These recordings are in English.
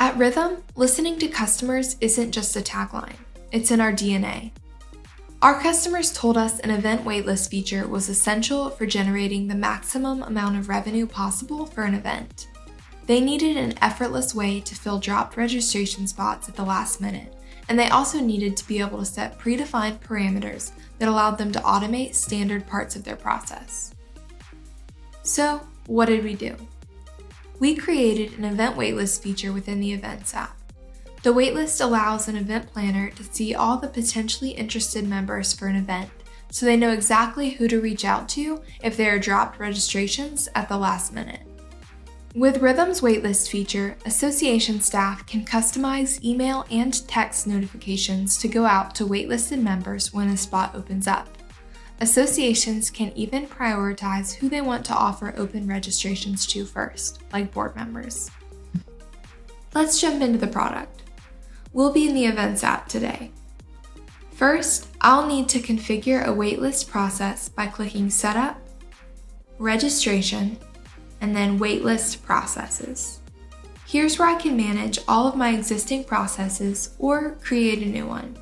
At Rhythm, listening to customers isn't just a tagline, it's in our DNA. Our customers told us an event waitlist feature was essential for generating the maximum amount of revenue possible for an event. They needed an effortless way to fill dropped registration spots at the last minute, and they also needed to be able to set predefined parameters that allowed them to automate standard parts of their process. So, what did we do? We created an event waitlist feature within the Events app. The waitlist allows an event planner to see all the potentially interested members for an event, so they know exactly who to reach out to if there are dropped registrations at the last minute. With Rhythm's waitlist feature, association staff can customize email and text notifications to go out to waitlisted members when a spot opens up. Associations can even prioritize who they want to offer open registrations to first, like board members. Let's jump into the product. We'll be in the Events app today. First, I'll need to configure a waitlist process by clicking Setup, Registration, and then Waitlist Processes. Here's where I can manage all of my existing processes or create a new one.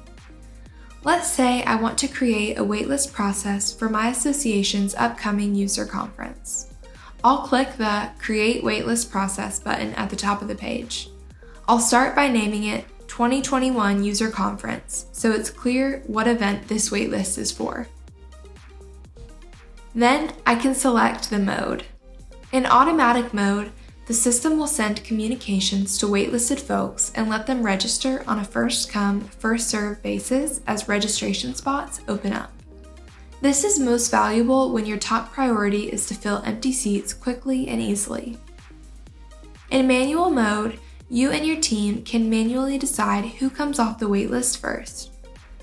Let's say I want to create a waitlist process for my association's upcoming user conference. I'll click the Create Waitlist Process button at the top of the page. I'll start by naming it 2021 User Conference, so it's clear what event this waitlist is for. Then I can select the mode. In automatic mode, the system will send communications to waitlisted folks and let them register on a first-come, first-served basis as registration spots open up. This is most valuable when your top priority is to fill empty seats quickly and easily. In manual mode, you and your team can manually decide who comes off the waitlist first.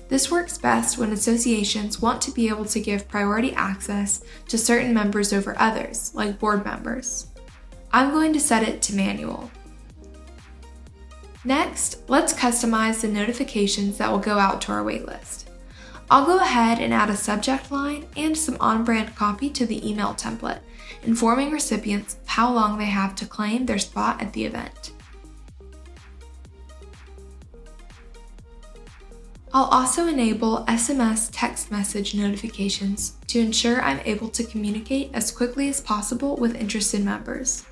This works best when associations want to be able to give priority access to certain members over others, like board members. I'm going to set it to manual. Next, let's customize the notifications that will go out to our waitlist. I'll go ahead and add a subject line and some on-brand copy to the email template, informing recipients of how long they have to claim their spot at the event. I'll also enable SMS text message notifications to ensure I'm able to communicate as quickly as possible with interested members.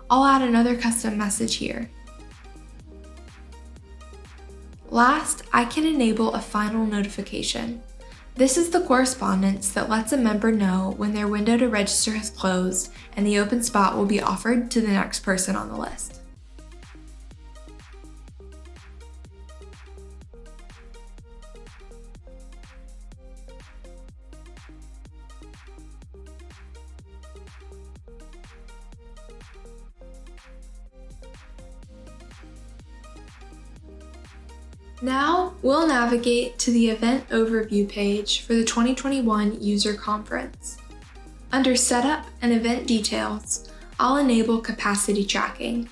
I'll add another custom message here. Last, I can enable a final notification. This is the correspondence that lets a member know when their window to register has closed and the open spot will be offered to the next person on the list. Now, we'll navigate to the Event Overview page for the 2021 User Conference. Under Setup and Event Details, I'll enable Capacity Tracking.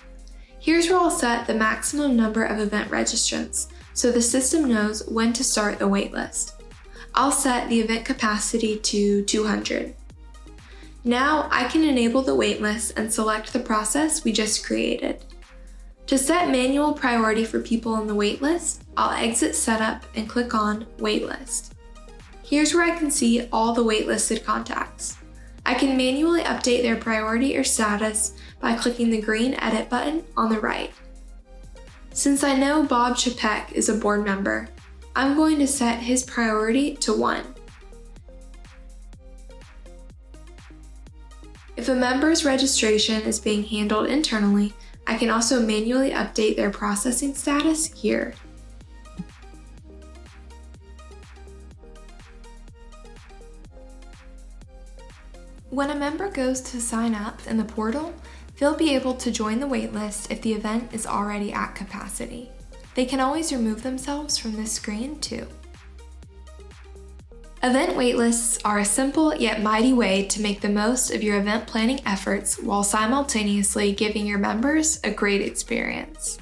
Here's where I'll set the maximum number of event registrants, so the system knows when to start the waitlist. I'll set the event capacity to 200. Now, I can enable the waitlist and select the process we just created. To set manual priority for people on the waitlist, I'll exit Setup and click on Waitlist. Here's where I can see all the waitlisted contacts. I can manually update their priority or status by clicking the green Edit button on the right. Since I know Bob Chapek is a board member, I'm going to set his priority to 1. If a member's registration is being handled internally, I can also manually update their processing status here. When a member goes to sign up in the portal, they'll be able to join the waitlist if the event is already at capacity. They can always remove themselves from this screen too. Event waitlists are a simple yet mighty way to make the most of your event planning efforts while simultaneously giving your members a great experience.